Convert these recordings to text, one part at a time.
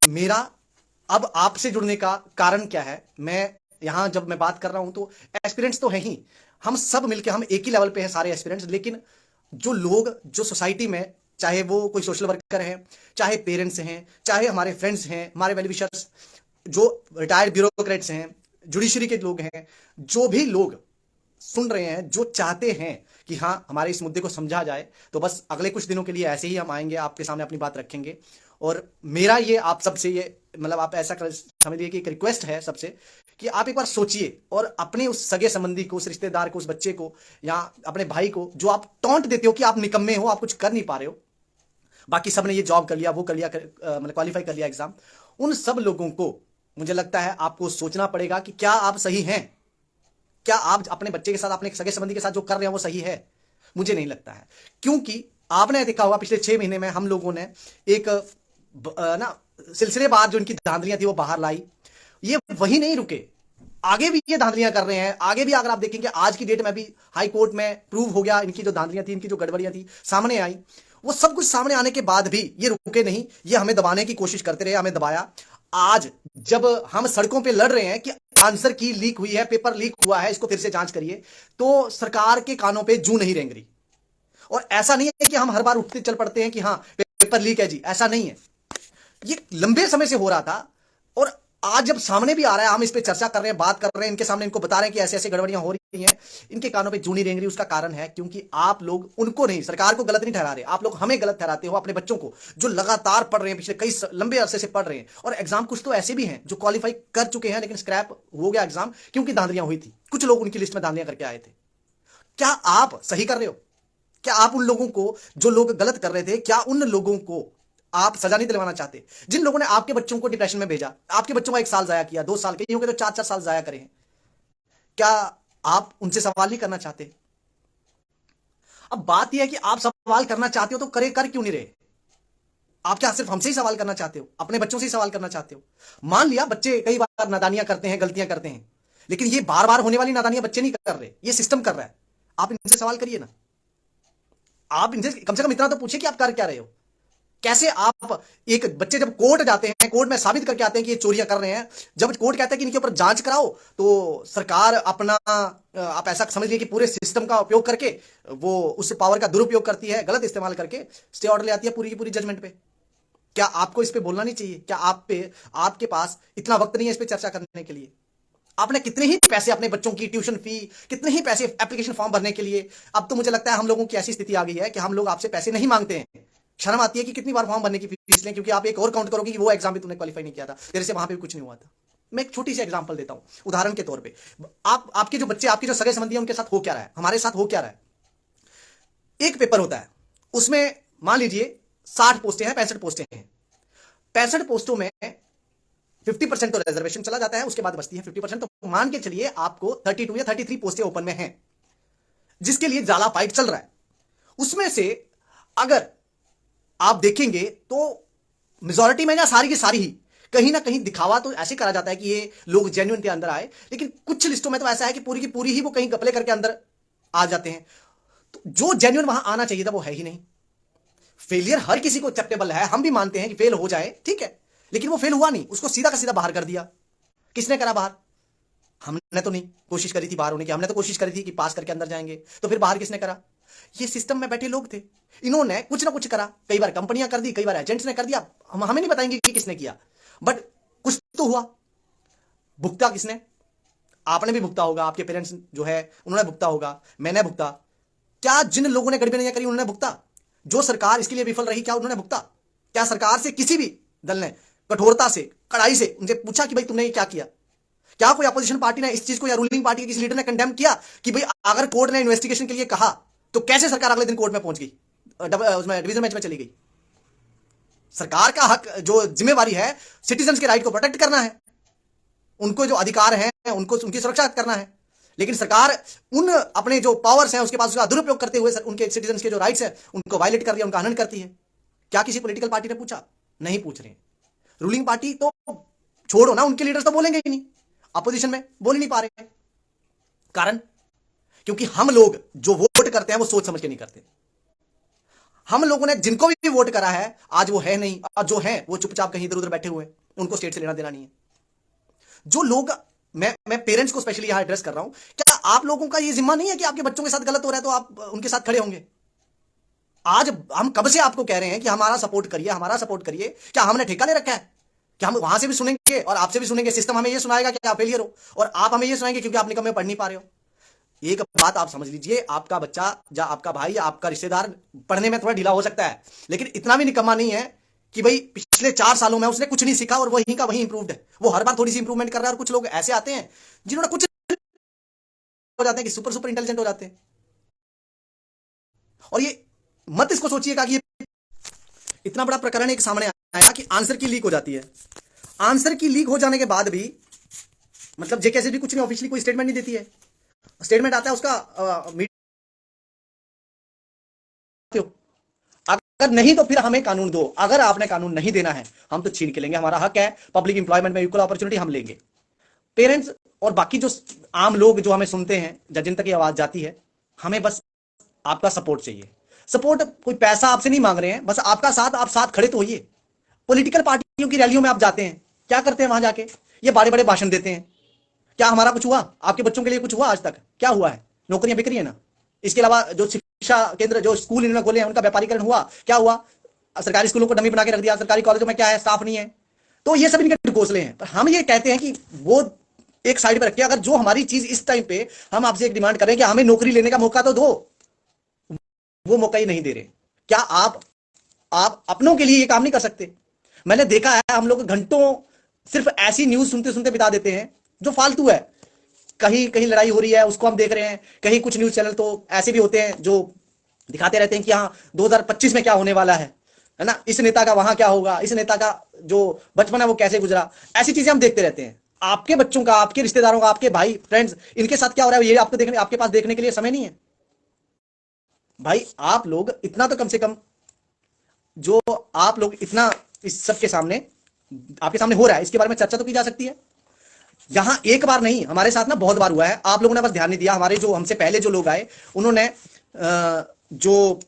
मेरा अब आपसे जुड़ने का कारण क्या है, मैं यहां जब मैं बात कर रहा हूं तो एस्पिरेंट्स तो है ही, हम सब मिलके हम एक ही लेवल पे हैं सारे एस्पिरेंट्स, लेकिन जो लोग जो सोसाइटी में, चाहे वो कोई सोशल वर्कर है, चाहे पेरेंट्स हैं, चाहे हमारे फ्रेंड्स हैं, हमारे वेल विशर्स, जो रिटायर्ड ब्यूरोक्रेट्स हैं, जुडिशरी के लोग हैं, जो भी लोग सुन रहे हैं, जो चाहते हैं कि हाँ हमारे इस मुद्दे को समझा जाए, तो बस अगले कुछ दिनों के लिए ऐसे ही हम आएंगे, आपके सामने अपनी बात रखेंगे। और मेरा ये आप सबसे ये मतलब आप ऐसा समझिए कि एक रिक्वेस्ट है सबसे कि आप एक बार सोचिए और अपने उस सगे संबंधी को, उस रिश्तेदार को, उस बच्चे को या अपने भाई को जो आप टॉन्ट देते हो कि आप निकम्मे हो, आप कुछ कर नहीं पा रहे हो, बाकी सबने ये जॉब कर लिया, वो कर लिया, मतलब क्वालिफाई कर लिया एग्जाम, उन सब लोगों को मुझे लगता है आपको सोचना पड़ेगा कि क्या आप सही हैं, क्या आप अपने बच्चे के साथ, अपने सगे संबंधी के साथ जो कर रहे हैं वो सही है? मुझे नहीं लगता है, क्योंकि आपने देखा होगा पिछले 6 महीने में हम लोगों ने एक ना सिलसिलेवार जो इनकी धांधलियां थी वो बाहर लाई। ये वही नहीं रुके, आगे भी ये धांधलियां कर रहे हैं, आगे भी अगर आप देखेंगे आज की डेट में भी हाई कोर्ट में प्रूव हो गया, इनकी जो धांधलियां थी, इनकी जो गड़बड़ियां थी सामने आई। वो सब कुछ सामने आने के बाद भी ये रुके नहीं, ये हमें दबाने की कोशिश करते रहे, हमें दबाया। आज जब हम सड़कों पे लड़ रहे हैं कि आंसर की लीक हुई है, पेपर लीक हुआ है, इसको फिर से जांच करिए, तो सरकार के कानों पे जू नहीं रेंग रही। और ऐसा नहीं है कि हम हर बार उठते चल पड़ते हैं कि हाँ पेपर लीक है जी, ऐसा नहीं है। ये लंबे समय से हो रहा था और आज जब सामने भी आ रहा है, हम इस पे चर्चा कर रहे हैं, बात कर रहे हैं, इनके सामने इनको बता रहे हैं कि ऐसे ऐसे गड़बड़ियां हो रही हैं, इनके कानों पे जू नहीं रेंग रही। उसका कारण है क्योंकि आप लोग उनको नहीं, सरकार को गलत नहीं ठहरा रहे, आप लोग हमें गलत ठहराते हो, अपने बच्चों को जो लगातार पढ़ रहे हैं, पिछले कई लंबे अरसे से पढ़ रहे हैं। और एग्जाम कुछ तो ऐसे भी हैं जो क्वालिफाई कर चुके हैं लेकिन स्क्रैप हो गया एग्जाम क्योंकि धांधलियां हुई थी, कुछ लोग उनकी लिस्ट में धांधलियां करके आए थे। क्या आप सही कर रहे हो? क्या आप उन लोगों को, जो लोग गलत कर रहे थे, क्या उन लोगों को आप सजा नहीं दिलवाना चाहते? जिन लोगों ने आपके बच्चों को डिप्रेशन में भेजा, आपके बच्चों का 1 साल जाया किया, 2 साल के होंगे तो 4-4 साल जाया करे हैं, क्या आप उनसे सवाल नहीं करना चाहते? अब बात यह है कि आप सवाल करना चाहते हो तो कर क्यों नहीं रहे? आप क्या सिर्फ हमसे ही सवाल करना चाहते हो, अपने बच्चों से ही सवाल करना चाहते हो? मान लिया बच्चे कई बार नादानियां करते हैं, गलतियां करते हैं, लेकिन ये बार बार होने वाली नादानियां बच्चे नहीं कर रहे, ये सिस्टम कर रहा है। आप इनसे सवाल करिए ना, आप इनसे कम से कम इतना तो पूछिए कि आप कर क्या रहे हो। कैसे आप, एक बच्चे जब कोर्ट जाते हैं, कोर्ट में साबित करके आते हैं कि ये चोरियां कर रहे हैं, जब कोर्ट कहता है कि इनके ऊपर जांच कराओ, तो सरकार अपना आप ऐसा समझ लीजिए कि पूरे सिस्टम का उपयोग करके वो उस पावर का दुरुपयोग करती है, गलत इस्तेमाल करके स्टे ऑर्डर ले आती है पूरी की पूरी जजमेंट पे। क्या आपको इस पे बोलना नहीं चाहिए? क्या आपके पास इतना वक्त नहीं है इस पे चर्चा करने के लिए? आपने कितने ही पैसे अपने बच्चों की ट्यूशन फी, कितने ही पैसे एप्लीकेशन फॉर्म भरने के लिए, अब तो मुझे लगता है हम लोगों की ऐसी स्थिति आ गई है कि हम लोग आपसे पैसे नहीं मांगते हैं। शर्म आती है कि कितनी बार फॉर्म भरने की फीस लें, क्योंकि आप एक और काउंट करोगे कि वो एग्जाम भी तूने क्वालिफाई नहीं किया था, तेरे से वहां पे भी कुछ नहीं हुआ था। मैं एक छोटी सी एग्जांपल देता हूं उदाहरण के तौर पे। आपके जो बच्चे, आपके जो सगे संबंधी हैं, उनके साथ हो क्या रहा है, हमारे साथ हो क्या रहा है। एक पेपर होता है, उसमें मान लीजिए 60 पोस्टें हैं, 65 पोस्टें हैं। 65 पोस्टों में 50% तो रिजर्वेशन चला जाता है, उसके बाद बचती है 50%। तो मान के चलिए आपको 32 या 33 पोस्टें ओपन में हैं, जिसके लिए ज्यादा फाइट चल रहा है। उसमें से अगर आप देखेंगे तो मेजोरिटी में, या सारी की सारी ही, कहीं ना कहीं दिखावा तो ऐसे करा जाता है कि ये लोग जेन्युइन के अंदर आए, लेकिन कुछ लिस्टों में तो ऐसा है कि पूरी की पूरी ही वो कहीं गपले करके अंदर आ जाते हैं। तो जो जेन्युइन वहां आना चाहिए था वो है ही नहीं। फेलियर हर किसी को एक्सेप्टेबल है, हम भी मानते हैं कि फेल हो जाए, ठीक है, लेकिन वो फेल हुआ नहीं, उसको सीधा का सीधा बाहर कर दिया। किसने करा बाहर? हमने तो नहीं कोशिश करी थी बाहर होने की, हमने तो कोशिश करी थी कि पास करके अंदर जाएंगे, तो फिर बाहर किसने करा? ये सिस्टम में बैठे लोग थे, इन्होंने कुछ ना कुछ करा। कई बार कंपनियां कर दी, कई बार एजेंट्स ने कर दिया, हम हमें नहीं बताएंगे कि किसने किया, बट कुछ तो हुआ। भुगता किसने? आपने भी भुगता होगा, आपके पेरेंट्स जो है उन्होंने भुगता होगा, मैंने भुगता। क्या जिन लोगों ने गड़बड़ियां करी उन्होंने भुगता? जो सरकार इसके लिए विफल रही, क्या उन्होंने भुगता? क्या सरकार से किसी भी दल ने कठोरता से, कड़ाई से उनसे पूछा कि भाई तुमने ये क्या किया? क्या कोई अपोजिशन पार्टी ने इस चीज को, या रूलिंग पार्टी के किसी लीडर ने कंडेम किया कि भाई अगर कोर्ट ने इन्वेस्टिगेशन के लिए कहा तो कैसे सरकार अगले दिन कोर्ट में पहुंच गई, उसमें डिवीजन बेंच में चली गई? सरकार का हक, जो जिम्मेवारी है, सिटीजन के राइट को प्रोटेक्ट करना है, उनको जो अधिकार है उनको, उनकी सुरक्षा करना है। लेकिन सरकार उन अपने जो पावर्स हैं उसके पास उसका दुरुपयोग करते हुए उनके सिटीजन के जो राइट्स हैं उनको वायलेट कर रही है, उनका हनन करती है। क्या किसी पॉलिटिकल पार्टी ने पूछा? नहीं पूछ रहे। रूलिंग पार्टी तो छोड़ो ना, उनके लीडर्स तो बोलेंगे ही नहीं, अपोजिशन में बोल ही नहीं पा रहे। कारण क्योंकि हम लोग जो वोट करते हैं वो सोच समझ के नहीं करते। हम लोगों ने जिनको भी वोट करा है आज वो है नहीं, और जो है वो चुपचाप कहीं इधर उधर बैठे हुए हैं, उनको स्टेट से लेना देना नहीं है। जो लोग, मैं पेरेंट्स को स्पेशली यहां एड्रेस कर रहा हूं, क्या आप लोगों का ये जिम्मा नहीं है कि आपके बच्चों के साथ गलत हो रहा है तो आप उनके साथ खड़े होंगे? आज हम कब से आपको कह रहे हैं कि हमारा सपोर्ट करिए, हमारा सपोर्ट करिए। क्या हमने ठेका ले रखा है? क्या हम वहां से भी सुनेंगे और आपसे भी सुनेंगे? सिस्टम हमें ये सुनाएगा कि आप फेलियर हो, और आप हमें ये सुनाएंगे क्योंकि आप निकम्मे पढ़ नहीं पा रहे हो। एक बात आप समझ लीजिए, आपका बच्चा या आपका भाई या आपका रिश्तेदार पढ़ने में थोड़ा ढीला हो सकता है, लेकिन इतना भी निकम्मा नहीं है कि भाई पिछले 4 सालों में उसने कुछ नहीं सीखा और वहीं का वहीं इंप्रूव्ड है। वो हर बार थोड़ी सी इंप्रूवमेंट कर रहा है। और कुछ लोग ऐसे आते हैं जिन्होंने कुछ हो जाते हैं कि सुपर सुपर इंटेलिजेंट हो जाते हैं। और ये मत इसको सोचिएगा कि ये इतना बड़ा प्रकरण एक सामने आया कि आंसर की लीक हो जाती है। आंसर की लीक हो जाने के बाद भी मतलब जेकेएसएस भी कुछ नहीं, ऑफिशियली कोई स्टेटमेंट नहीं देती है। स्टेटमेंट आता है उसका अगर नहीं तो फिर हमें कानून दो। अगर आपने कानून नहीं देना है हम तो छीन के लेंगे, हमारा हक है। पब्लिक इंप्लॉयमेंट में इक्वल अपॉर्चुनिटी हम लेंगे। पेरेंट्स और बाकी जो आम लोग जो हमें सुनते हैं, जिन तक ये आवाज जाती है, हमें बस आपका सपोर्ट चाहिए। सपोर्ट, कोई पैसा आपसे नहीं मांग रहे हैं, बस आपका साथ। आप साथ खड़े तो होइए। पॉलिटिकल पार्टियों की रैलियों में आप जाते हैं, क्या करते हैं वहां जाके? ये बड़े बड़े भाषण देते हैं। क्या हमारा कुछ हुआ? आपके बच्चों के लिए कुछ हुआ आज तक? क्या हुआ है? नौकरियां बिक रही है ना। इसके अलावा जो शिक्षा केंद्र, जो स्कूल इन्होंने खोले हैं, उनका व्यापारीकरण हुआ? क्या हुआ? सरकारी स्कूलों को डमी बना के रख दिया। सरकारी कॉलेजों में क्या है? स्टाफ नहीं है। तो ये सब इनके घोंसले हैं। पर हम ये कहते हैं कि वो एक साइड पर रखिए। अगर जो हमारी चीज इस टाइम पे हम आपसे एक डिमांड करें कि हमें नौकरी लेने का मौका तो दो, वो मौका ही नहीं दे रहे। क्या आप अपनों के लिए ये काम नहीं कर सकते? मैंने देखा है हम लोग घंटों सिर्फ ऐसी न्यूज सुनते सुनते बिता देते हैं जो फालतू है। कहीं कहीं लड़ाई हो रही है, उसको हम देख रहे हैं। कहीं कुछ न्यूज चैनल तो ऐसे भी होते हैं जो दिखाते रहते हैं कि हाँ 2025 में क्या होने वाला है ना, इस नेता का वहां क्या होगा, इस नेता का जो बचपन है वो कैसे गुजरा। ऐसी चीजें हम देखते रहते हैं। आपके बच्चों का, आपके रिश्तेदारों का, आपके भाई फ्रेंड्स, इनके साथ क्या हो रहा है ये आपको देखने, आपके पास देखने के लिए समय नहीं है। भाई आप लोग इतना तो कम से कम, जो आप लोग इतना इस सब के सामने, आपके सामने हो रहा है, इसके बारे में चर्चा तो की जा सकती है। यहां एक बार नहीं, हमारे साथ ना बहुत बार हुआ है। आप लोगों ने बस ध्यान नहीं दिया। हमारे जो हमसे पहले जो लोग आए, उन्होंने जो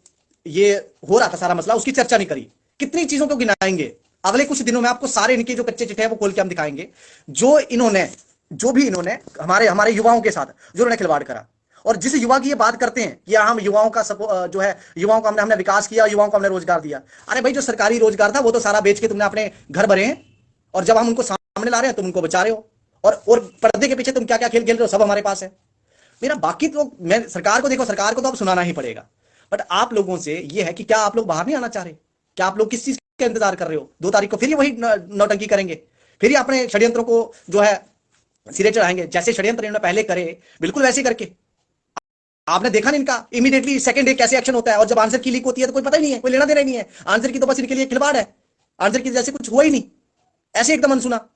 ये हो रहा था सारा मसला, उसकी चर्चा नहीं करी। कितनी चीजों को गिनाएंगे अगले कुछ दिनों में, आपको सारे इनके जो कच्चे चिट्ठे हैं वो खोल के हम दिखाएंगे। जो भी इन्होंने हमारे हमारे युवाओं के साथ जो उन्होंने खिलवाड़ करा। और जिस युवा की ये बात करते हैं कि हम युवाओं का जो है, युवाओं को हमने विकास किया, युवाओं को हमने रोजगार दिया। अरे भाई, जो सरकारी रोजगार था वो तो सारा बेच के तुमने अपने घर भरे हैं, और जब हम उनको सामने ला रहे हैं तुम उनको बचा रहे हो। और पर्दे के पीछे तुम क्या क्या खेल खेल रहे हो, सब हमारे पास है। मेरा बाकी तो, मैं सरकार को देखो, सरकार को तो अब सुनाना ही पड़ेगा। बट आप लोगों से ये है कि क्या आप लोग बाहर नहीं आना चाह रहे? क्या आप लोग किस चीज का इंतजार कर रहे हो? 2 तारीख को फिर ये वही नौटंकी करेंगे, फिर ये अपने षड्यंत्रों को जो है सिरे चढ़ाएंगे। जैसे षड्यंत्र इन्होंने पहले करे, बिल्कुल वैसे करके। आपने देखा नहीं इनका इमीडिएटली सेकंड डे कैसे एक्शन होता है, और जब आंसर की लीक होती है तो कोई पता ही नहीं है, कोई लेना देना ही नहीं है। आंसर की तो बस इनके लिए खिलवाड़ है। आंसर की जैसे कुछ हुआ ही नहीं, ऐसे एकदम अनसुना।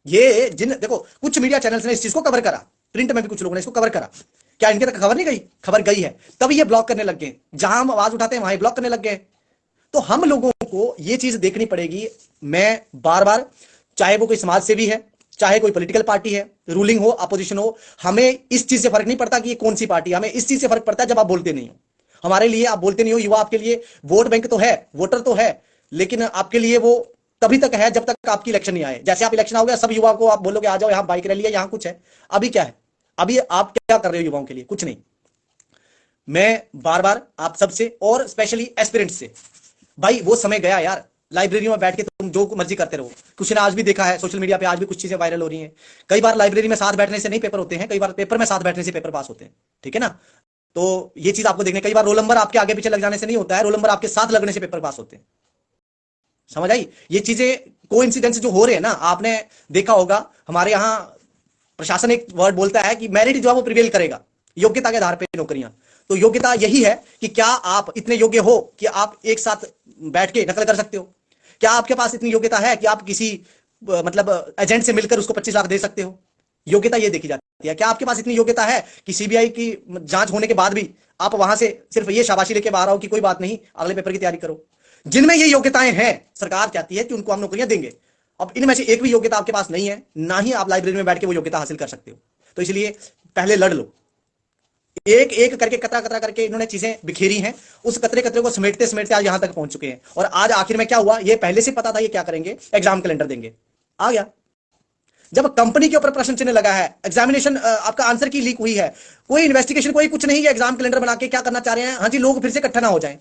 ये देखो, कुछ मीडिया चैनल्स ने इस चीज को कवर करा, प्रिंट में भी कुछ लोगों ने इसको कवर करा। क्या इनके तक खबर नहीं गई? खबर गई है, तभी ये ब्लॉक करने लग गए। जहां हम आवाज उठाते हैं वहां ब्लॉक करने लग गए। तो हम लोगों को ये चीज देखनी पड़ेगी। मैं बार बार, चाहे वो कोई समाज सेवी है, चाहे कोई पॉलिटिकल पार्टी है, रूलिंग हो अपोजिशन हो, हमें इस चीज से फर्क नहीं पड़ता कि ये कौन सी पार्टी। हमें इस चीज से फर्क पड़ता है जब आप बोलते नहीं हो हमारे लिए। आप बोलते नहीं हो, युवा आपके लिए वोट बैंक तो है, वोटर तो है, लेकिन आपके लिए वो तभी तक है जब तक आपकी इलेक्शन नहीं आए। जैसे आप इलेक्शन हो गया, सब युवा को आप बोलोगे आ जाओ, यहां बाइक रैली है, यहां कुछ है। अभी क्या है? अभी आप क्या कर रहे हो युवाओं के लिए? कुछ नहीं। मैं बार बार आप सबसे, और स्पेशली एस्पिरेंट्स से, भाई वो समय गया यार लाइब्रेरी में बैठ के तुम जो मर्जी करते रहो। कुछ ने आज भी देखा है सोशल मीडिया पे, आज भी कुछ चीजें वायरल हो रही हैं। कई बार लाइब्रेरी में साथ बैठने से नहीं पेपर होते हैं, कई बार पेपर में साथ बैठने से पेपर पास होते हैं। ठीक है ना? तो ये चीज आपको देखने, कई बार रोल नंबर आपके आगे पीछे लग जाने से नहीं होता है, रोल नंबर आपके साथ लगने से पेपर पास होते हैं। समझ आई? ये चीजें कोइंसिडेंस जो हो रहे हैं ना, आपने देखा होगा हमारे यहाँ प्रशासन एक वर्ड बोलता है कि मेरिट जो है वो प्रिवेल करेगा, योग्यता के आधार पर नौकरियां। तो योग्यता यही है कि क्या आप इतने योग्य हो कि आप एक साथ बैठ के नकल कर सकते हो? क्या आपके पास इतनी योग्यता है कि आप किसी मतलब एजेंट से मिलकर उसको 25 लाख दे सकते हो? योग्यता ये देखी जाती है। क्या आपके पास इतनी योग्यता है कि सीबीआई की जांच होने के बाद भी आप वहां से सिर्फ ये शाबाशी लेके बाहर आओ कि कोई बात नहीं, अगले पेपर की तैयारी करो? जिनमें ये योग्यताएं हैं, सरकार चाहती है कि उनको हम नौकरियां देंगे। अब इनमें से एक भी योग्यता आपके पास नहीं है, ना ही आप लाइब्रेरी में बैठ के वो योग्यता हासिल कर सकते हो। तो इसलिए पहले लड़ लो। एक एक करके कतरा कतरा करके इन्होंने चीजें बिखेरी हैं। उस कतरे कतरे को समेटते समेटते आज यहां तक पहुंच चुके हैं। और आज आखिर में क्या हुआ, ये पहले से पता था ये क्या करेंगे, एग्जाम कैलेंडर देंगे। आ गया। जब कंपनी के ऊपर प्रश्न चिन्ह लगा है, एग्जामिनेशन आपका आंसर की लीक हुई है, कोई इन्वेस्टिगेशन कोई कुछ नहीं है, एग्जाम कैलेंडर बना के क्या करना चाह रहे हैं, हाँ जी लोग फिर से इकट्ठा ना हो जाएं।